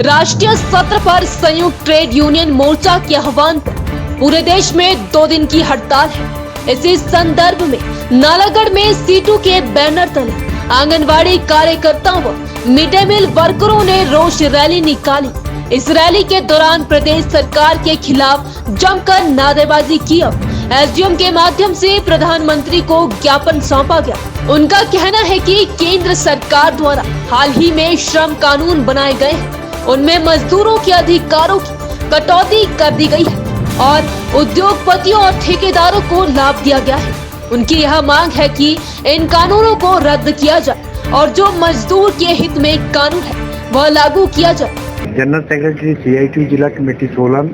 राष्ट्रीय सत्र पर संयुक्त ट्रेड यूनियन मोर्चा के आह्वान पर पूरे देश में 2 दिन की हड़ताल है। इसी संदर्भ में नालागढ़ में सीटू के बैनर तले आंगनवाड़ी कार्यकर्ताओं व मिड डे मील वर्करों ने रोष रैली निकाली। इस रैली के दौरान प्रदेश सरकार के खिलाफ जमकर नारेबाजी की। एसडीएम के माध्यम से प्रधानमंत्री को ज्ञापन सौंपा गया। उनका कहना है कि केंद्र सरकार द्वारा हाल ही में श्रम कानून बनाए गए हैं, उनमें मजदूरों के अधिकारों की कटौती कर दी गई है और उद्योगपतियों और ठेकेदारों को लाभ दिया गया है। उनकी यह मांग है कि इन कानूनों को रद्द किया जाए और जो मजदूर के हित में कानून है वह लागू किया जाए। जनरल सेक्रेटरी CITU जिला कमेटी सोलन,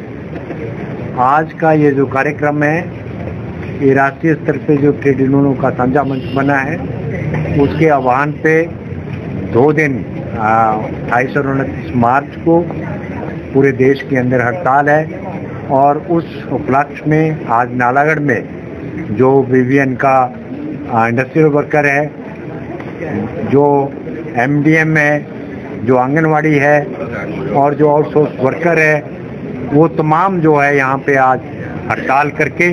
आज का ये जो कार्यक्रम है ये राष्ट्रीय स्तर पे जो ट्रेड यूनियनों का साझा मंच बना है उसके आह्वान पे 2 दिन 28 और 29 मार्च को पूरे देश के अंदर हड़ताल है। और उस उपलक्ष्य में आज नालागढ़ में जो BVN का इंडस्ट्रियल वर्कर है, जो MDM है, जो आंगनवाड़ी है और जो आउटसोर्स वर्कर है, वो तमाम जो है यहाँ पे आज हड़ताल करके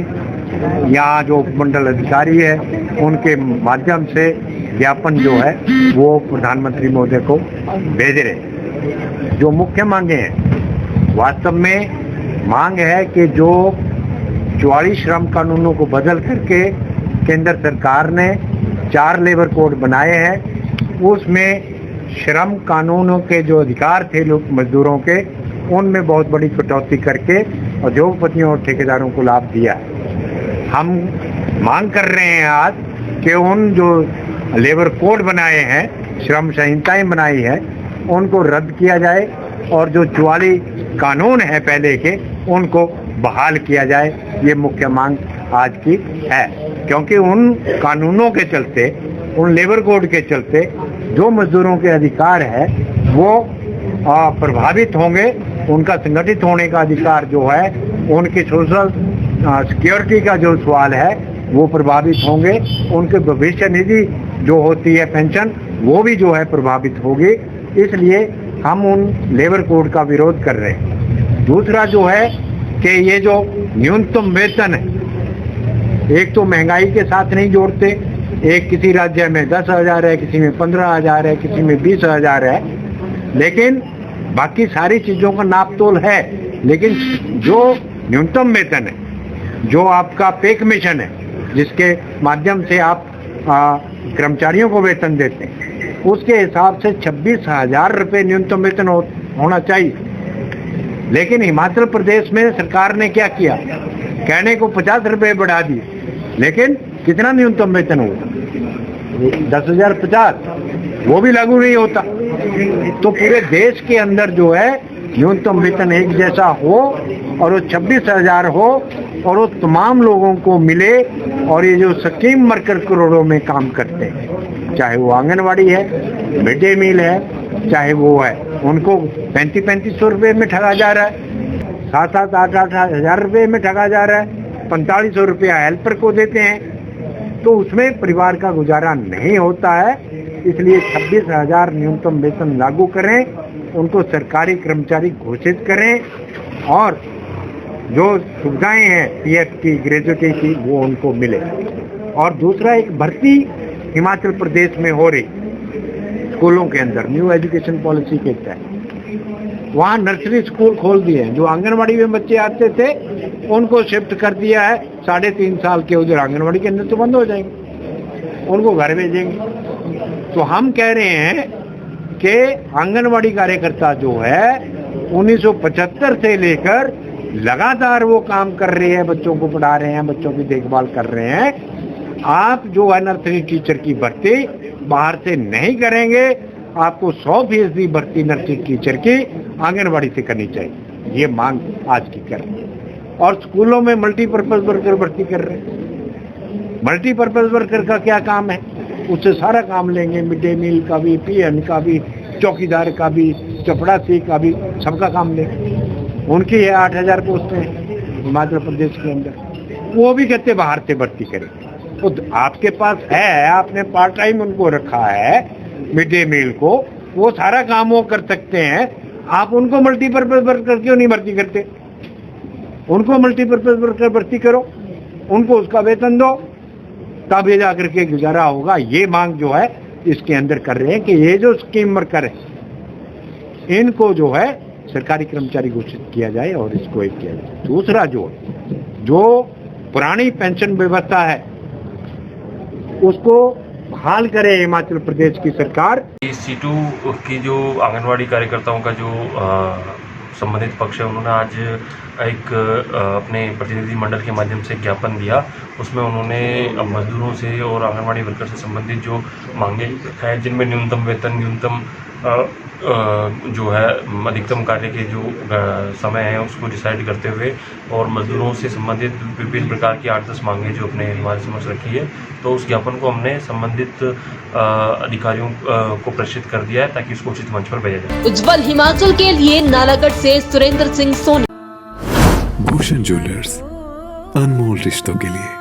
यहाँ जो उपमंडल अधिकारी है उनके माध्यम से ज्ञापन जो है वो प्रधानमंत्री महोदय को भेज रहे। जो मुख्य मांगे हैं, वास्तव में मांग है कि जो 44 श्रम कानूनों को बदल करके केंद्र सरकार ने 4 लेबर कोड बनाए हैं, उसमें श्रम कानूनों के जो अधिकार थे लोग मजदूरों के, उनमें बहुत बड़ी कटौती करके उद्योगपतियों और ठेकेदारों को लाभ दिया। हम मांग कर रहे हैं आज कि उन जो लेबर कोड बनाए हैं, श्रम संहिताएं बनाई है, उनको रद्द किया जाए और जो 44 कानून है पहले के उनको बहाल किया जाए। ये मुख्य मांग आज की है, क्योंकि उन कानूनों के चलते, उन लेबर कोड के चलते जो मजदूरों के अधिकार है वो प्रभावित होंगे। उनका संगठित होने का अधिकार जो है, उनकी सोशल सिक्योरिटी का जो सवाल है वो प्रभावित होंगे। उनके भविष्य निधि जो होती है पेंशन, वो भी जो है प्रभावित होगी। इसलिए हम उन लेबर कोड का विरोध कर रहे हैं। दूसरा जो है कि ये जो न्यूनतम वेतन है, एक तो महंगाई के साथ नहीं जोड़ते, एक किसी राज्य में 10,000 है, किसी में 15,000 है, किसी में 20,000 है, लेकिन बाकी सारी चीज़ों का नापतोल है। लेकिन जो न्यूनतम वेतन है, जो आपका पे कमीशन है, जिसके माध्यम से आप कर्मचारियों को वेतन देते हैं, उसके हिसाब से 26,000 रुपये न्यूनतम वेतन होना चाहिए। लेकिन हिमाचल प्रदेश में सरकार ने क्या किया, कहने को 50 रुपये बढ़ा दिए, लेकिन कितना न्यूनतम वेतन होगा? 10,050, वो भी लागू नहीं होता। तो पूरे देश के अंदर जो है न्यूनतम वेतन एक जैसा हो और वो 26,000 हो और वो तमाम लोगों को मिले। और ये जो स्कीम वर्कर करोड़ों में काम करते हैं, चाहे वो आंगनवाड़ी है, मिड डे मील है, चाहे वो है, उनको 3500 रुपये में ठगा जा रहा है, 7,000 8,000 हज़ार रुपये में ठगा जा रहा है, 4500 रुपया हेल्पर को देते हैं, तो उसमें परिवार का गुजारा नहीं होता है। इसलिए 26,000 न्यूनतम वेतन लागू करें, उनको सरकारी कर्मचारी घोषित करें और जो सुविधाएं हैं PF की, ग्रेजुएटी की, वो उनको मिले। और दूसरा, एक भर्ती हिमाचल प्रदेश में हो रही स्कूलों के अंदर न्यू एजुकेशन पॉलिसी के तहत, वहाँ नर्सरी स्कूल खोल दिए हैं। जो आंगनवाड़ी में बच्चे आते थे उनको शिफ्ट कर दिया है 3.5 साल के, उधर आंगनवाड़ी के अंदर तो बंद हो जाएंगे, उनको घर भेजेंगे। तो हम कह रहे हैं कि आंगनवाड़ी कार्यकर्ता जो है 1975 से लेकर लगातार वो काम कर रहे हैं, बच्चों को पढ़ा रहे हैं, बच्चों की देखभाल कर रहे हैं। आप जो है नर्सरी टीचर की भर्ती बाहर से नहीं करेंगे, आपको 100% भर्ती नर्सरी टीचर की आंगनवाड़ी से करनी चाहिए। ये मांग आज की कर रहे हैं। और स्कूलों में मल्टीपर्पज वर्कर भर्ती कर रहे हैं। मल्टीपर्पज वर्कर का क्या काम है? उससे सारा काम लेंगे, मिड डे मील का भी, PN का भी, चौकीदार का भी, चपड़ासी का भी, सबका काम लेंगे। उनकी है 8,000 पोस्टें हैं हिमाचल प्रदेश के अंदर, वो भी कहते बाहर से भर्ती करें। तो आपके पास है, आपने पार्ट टाइम उनको रखा है मिड डे मील को, वो सारा काम वो कर सकते हैं। आप उनको मल्टीपर्पज वर्कर क्यों नहीं भर्ती करते? उनको मल्टीपर्पज वर्कर भर्ती करो, उनको उसका वेतन दो, तब ये जाकर के गुजारा होगा। ये मांग जो है इसके अंदर कर रहे हैं कि ये जो स्कीम वर्कर है इनको जो है सरकारी कर्मचारी घोषित किया जाए और इसको एक किया जाए। दूसरा जो पुरानी पेंशन व्यवस्था है उसको बहाल करे हिमाचल प्रदेश की सरकार। सीटू की जो आंगनवाड़ी कार्यकर्ताओं का जो संबंधित पक्ष है उन्होंने आज एक अपने प्रतिनिधि मंडल के माध्यम से ज्ञापन दिया। उसमें उन्होंने मजदूरों से और आंगनवाड़ी वर्कर से संबंधित जो मांगे हैं जिनमें न्यूनतम वेतन, न्यूनतम जो है अधिकतम कार्य के जो समय है उसको डिसाइड करते हुए और मजदूरों से संबंधित विभिन्न प्रकार की 8-10 मांगे जो अपने हमारे समक्ष रखी है, तो उस ज्ञापन को हमने संबंधित अधिकारियों को प्रेषित कर दिया है ताकि उसको उचित मंच पर भेजा जाए। उज्जवल हिमाचल के लिए नालागढ़ से सुरेंद्र सिंह सोनी। भूषण ज्वेलर्स, अनमोल रिश्तों के लिए।